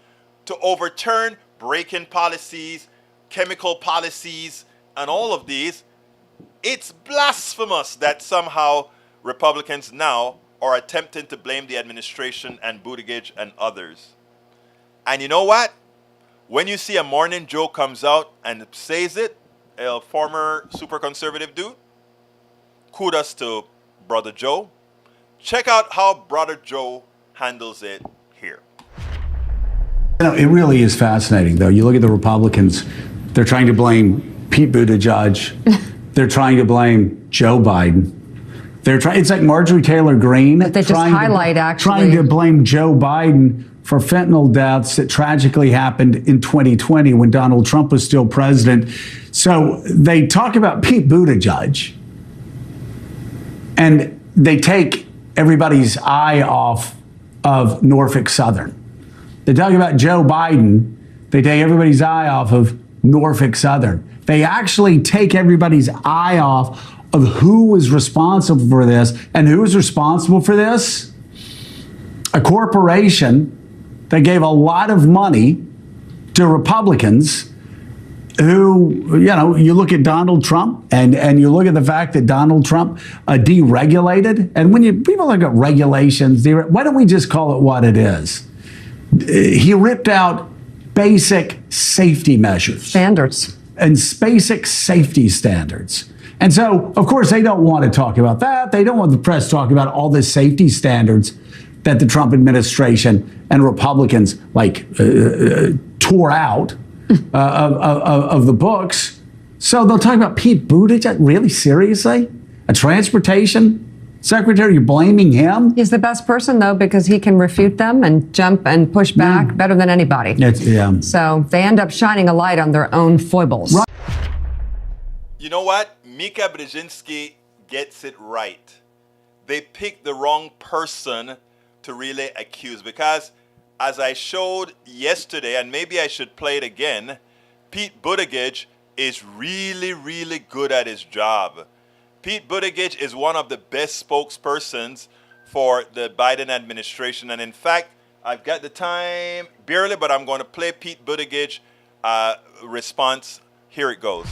to overturn break-in policies, chemical policies, and all of these. It's blasphemous that somehow Republicans now are attempting to blame the administration and Buttigieg and others. And you know what? When you see a Morning Joe comes out and says it, a former super conservative dude, kudos to Brother Joe. Check out how Brother Joe handles it here. You know, it really is fascinating, though. You look at the Republicans, they're trying to blame Pete Buttigieg. They're trying to blame Joe Biden. It's like Marjorie Taylor Greene. But they just highlight, trying to blame Joe Biden for fentanyl deaths that tragically happened in 2020 when Donald Trump was still president. So they talk about Pete Buttigieg, and they take everybody's eye off of Norfolk Southern. They talk about Joe Biden, they take everybody's eye off of Norfolk Southern. They actually take everybody's eye off of who was responsible for this. And who was responsible for this? A corporation that gave a lot of money to Republicans who, you know, you look at Donald Trump and you look at the fact that Donald Trump deregulated. And when people look at regulations, why don't we just call it what it is? He ripped out basic safety measures. Standards. And basic safety standards. And so, of course, they don't want to talk about that. They don't want the press to talk about all the safety standards that the Trump administration and Republicans tore out of the books. So they'll talk about Pete Buttigieg. Really? Seriously? A transportation secretary? You're blaming him? He's the best person, though, because he can refute them and jump and push back better than anybody. Yeah. So they end up shining a light on their own foibles. Right. You know what? Mika Brzezinski gets it right. They picked the wrong person to really accuse, because as I showed yesterday, and maybe I should play it again, Pete Buttigieg is really, really good at his job. Pete Buttigieg is one of the best spokespersons for the Biden administration. And in fact, I've got the time barely, but I'm going to play Pete Buttigieg response. Here it goes.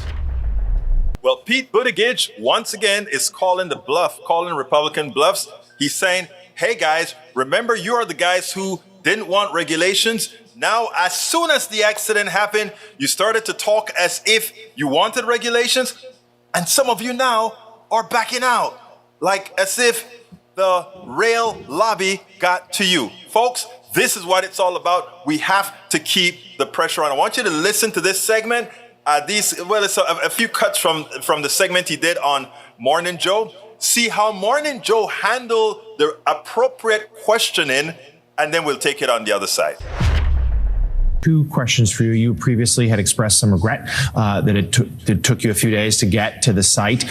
Well, Pete Buttigieg, once again, is calling the bluff, calling Republican bluffs. He's saying, hey, guys, remember you are the guys who didn't want regulations. Now, as soon as the accident happened, you started to talk as if you wanted regulations. And some of you now are backing out, like as if the rail lobby got to you. Folks, This is what it's all about. We have to keep the pressure on. I want you to listen to this segment. It's a few cuts from the segment he did on Morning Joe. See how Morning Joe handled the appropriate questioning, and then we'll take it on the other side. Two questions for you. You previously had expressed some regret that it took you a few days to get to the site.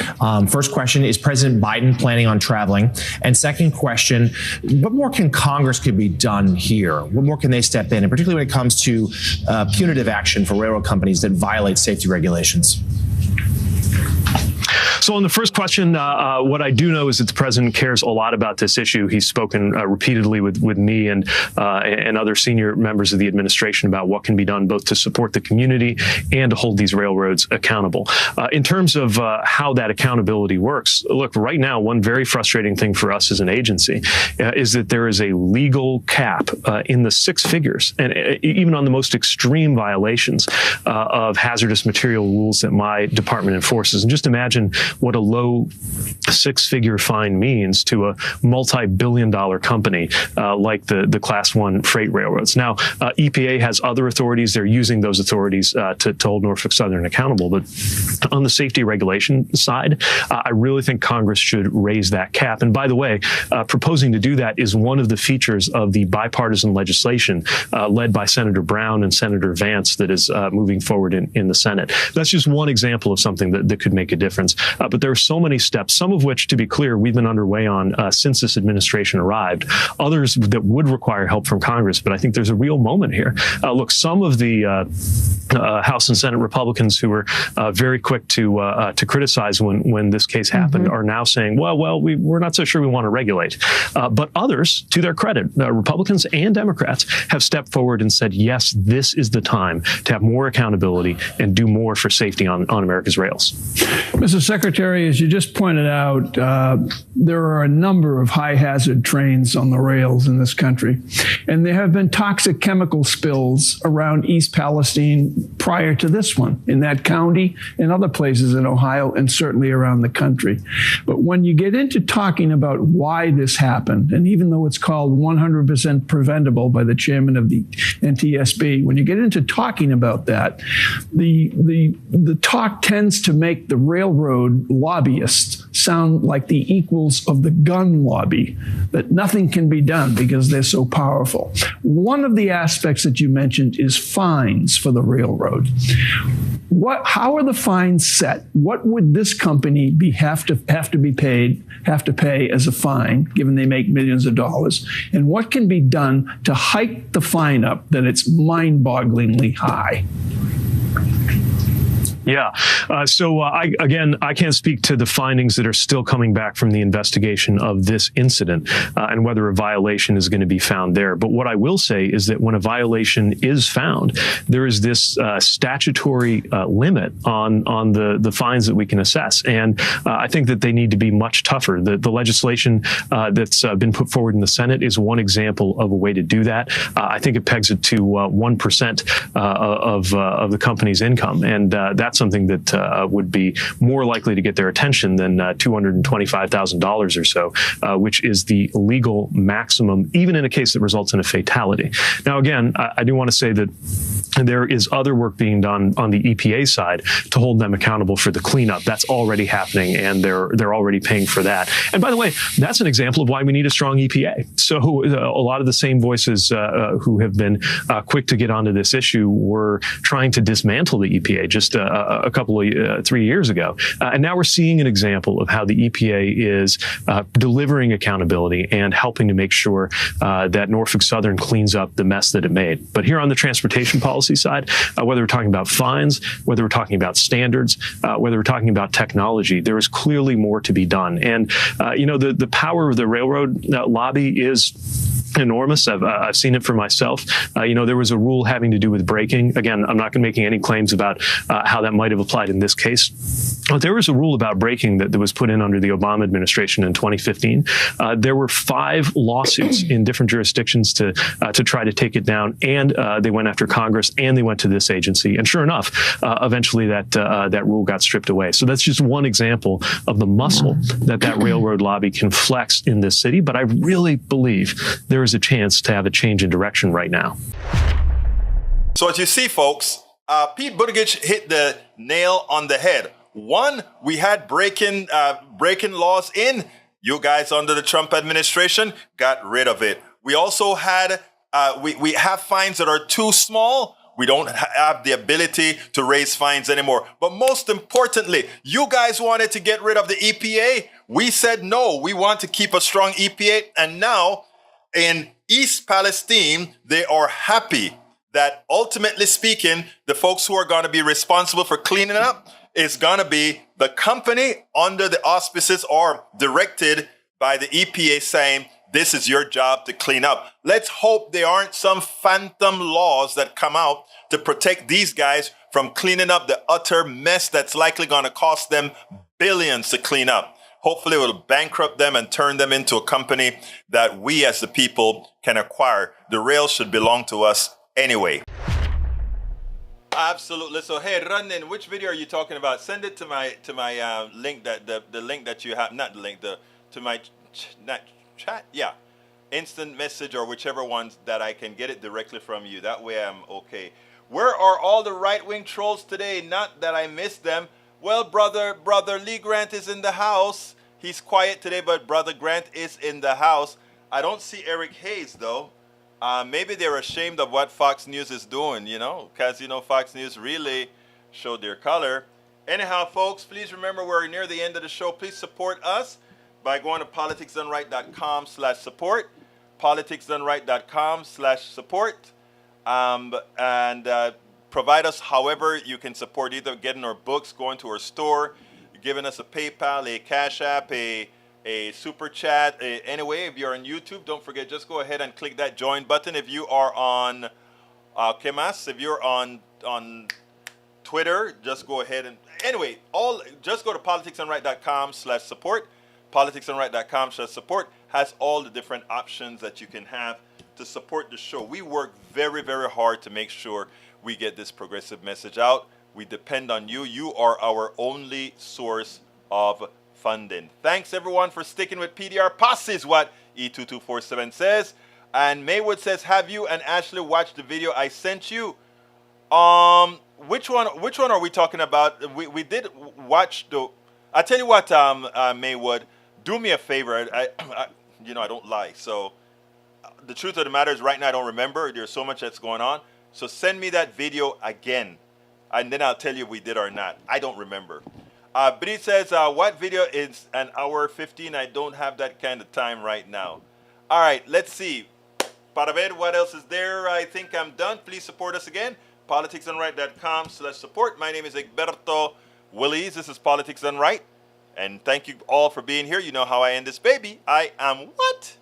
First question, is President Biden planning on traveling? And second question, what more can Congress could be done here? What more can they step in? And particularly when it comes to punitive action for railroad companies that violate safety regulations? So on the first question, what I do know is that the president cares a lot about this issue. He's spoken repeatedly with me and other senior members of the administration about what can be done both to support the community and to hold these railroads accountable. In terms of how that accountability works, look, right now, one very frustrating thing for us as an agency is that there is a legal cap in the six figures, and even on the most extreme violations of hazardous material rules that my department enforces. And just imagine what a low six-figure fine means to a multi-billion-dollar company like the Class 1 freight railroads. Now, EPA has other authorities. They're using those authorities to hold Norfolk Southern accountable. But on the safety regulation side, I really think Congress should raise that cap. And by the way, proposing to do that is one of the features of the bipartisan legislation led by Senator Brown and Senator Vance that is moving forward in the Senate. That's just one example of something that could make a difference. But there are so many steps, some of which, to be clear, we've been underway on since this administration arrived, others that would require help from Congress. But I think there's a real moment here. Look, some of the House and Senate Republicans who were very quick to criticize when this case happened are now saying, we're not so sure we want to regulate. But others, to their credit, Republicans and Democrats, have stepped forward and said, yes, this is the time to have more accountability and do more for safety on America's rails. Mr. Secretary, as you just pointed out, there are a number of high-hazard trains on the rails in this country, and there have been toxic chemical spills around East Palestine prior to this one, in that county and other places in Ohio, and certainly around the country. But when you get into talking about why this happened, and even though it's called 100% preventable by the chairman of the NTSB, when you get into talking about that, the talk tends to make the railroad lobbyists sound like the equals of the gun lobby, that nothing can be done because they're so powerful. One of the aspects that you mentioned is fines for the railroad. How are the fines set? What would this company have to pay as a fine, given they make millions of dollars? And what can be done to hike the fine up that it's mind-bogglingly high? Yeah. I can't speak to the findings that are still coming back from the investigation of this incident and whether a violation is going to be found there. But what I will say is that when a violation is found, there is this statutory limit on the fines that we can assess. And I think that they need to be much tougher. The legislation that's been put forward in the Senate is one example of a way to do that. I think it pegs it to 1% of the company's income. And that's something that would be more likely to get their attention than $225,000 or so, which is the legal maximum, even in a case that results in a fatality. Now, again, I do want to say that there is other work being done on the EPA side to hold them accountable for the cleanup. That's already happening, and they're already paying for that. And by the way, that's an example of why we need a strong EPA. So a lot of the same voices who have been quick to get onto this issue were trying to dismantle the EPA just a couple of 3 years ago. And now we're seeing an example of how the EPA is delivering accountability and helping to make sure that Norfolk Southern cleans up the mess that it made. But here on the transportation policy side, whether we're talking about fines, whether we're talking about standards, whether we're talking about technology, there is clearly more to be done. And, the power of the railroad lobby is enormous. I've seen it for myself. There was a rule having to do with braking. Again, I'm not making any claims about how that that might have applied in this case. There was a rule about braking that was put in under the Obama administration in 2015. There were 5 lawsuits in different jurisdictions to try to take it down, and they went after Congress, and they went to this agency. And sure enough, eventually that rule got stripped away. So that's just one example of the muscle that railroad lobby can flex in this city. But I really believe there is a chance to have a change in direction right now. So as you see, folks, Pete Buttigieg hit the nail on the head. One, we had breaking laws in. You guys under the Trump administration got rid of it. We also had, we have fines that are too small. We don't have the ability to raise fines anymore. But most importantly, you guys wanted to get rid of the EPA. We said no, we want to keep a strong EPA. And now in East Palestine, they are happy that ultimately speaking, the folks who are going to be responsible for cleaning up is going to be the company under the auspices or directed by the EPA saying, this is your job to clean up. Let's hope there aren't some phantom laws that come out to protect these guys from cleaning up the utter mess that's likely going to cost them billions to clean up. Hopefully it will bankrupt them and turn them into a company that we as the people can acquire. The rail should belong to us anyway. Absolutely. So hey, Rannin, which video are you talking about? Send it to my link, that the link that you have, not the link, to my chat. Yeah, instant message or whichever ones that I can get it directly from you. That way I'm okay. Where are all the right-wing trolls today? Not that I missed them. Well, brother Lee Grant is in the house. He's quiet today, but brother Grant is in the house. I don't see Eric Hayes though. Maybe they're ashamed of what Fox News is doing, because, Fox News really showed their color. Anyhow, folks, please remember we're near the end of the show. Please support us by going to politicsdoneright.com/support, politicsdoneright.com/support, and provide us however you can support, either getting our books, going to our store, giving us a PayPal, a Cash App, a super chat. Anyway, if you're on YouTube, don't forget, just go ahead and click that join button. If you are on if you're on Twitter, just go ahead and anyway, just go to politicsdoneright.com/support. politicsdoneright.com/support has all the different options that you can have to support the show. We work very, very hard to make sure we get this progressive message out. We depend on you. You are our only source of funding. Thanks everyone for sticking with PDR Posse is what E2247 says. And Maywood says, have you and Ashley watched the video I sent you? Which one are we talking about? We did watch the, I tell you what, Maywood, do me a favor. I don't lie. So the truth of the matter is right now I don't remember. There's so much that's going on. So send me that video again, and then I'll tell you if we did or not. I don't remember. But he says, what video is an hour 15? I don't have that kind of time right now. All right, let's see. Para ver, what else is there? I think I'm done. Please support us again. politicsdoneright.com/support. My name is Egberto Willies. This is Politics Done Right. And thank you all for being here. You know how I end this baby. I am what?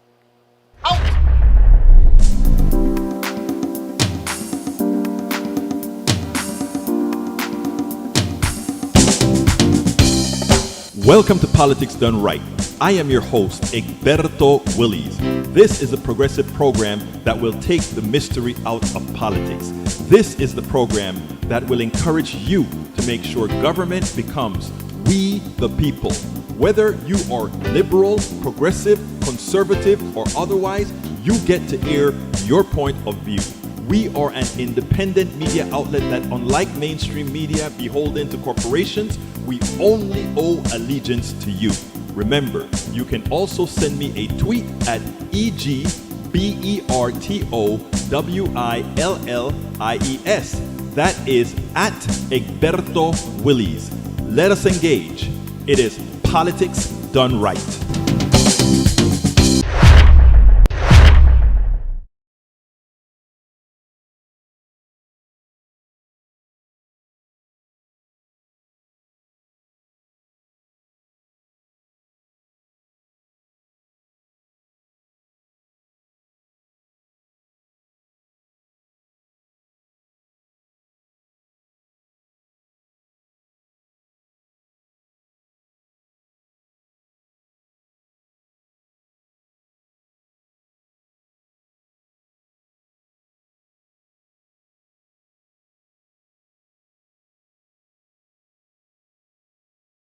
Out! Welcome to Politics Done Right. I am your host, Egberto Willies. This is a progressive program that will take the mystery out of politics. This is the program that will encourage you to make sure government becomes we the people. Whether you are liberal, progressive, conservative, or otherwise, you get to air your point of view. We are an independent media outlet that, unlike mainstream media beholden to corporations, we only owe allegiance to you. Remember, you can also send me a tweet at EGBERTOWILLIES. That is at Egberto Willies. Let us engage. It is Politics Done Right.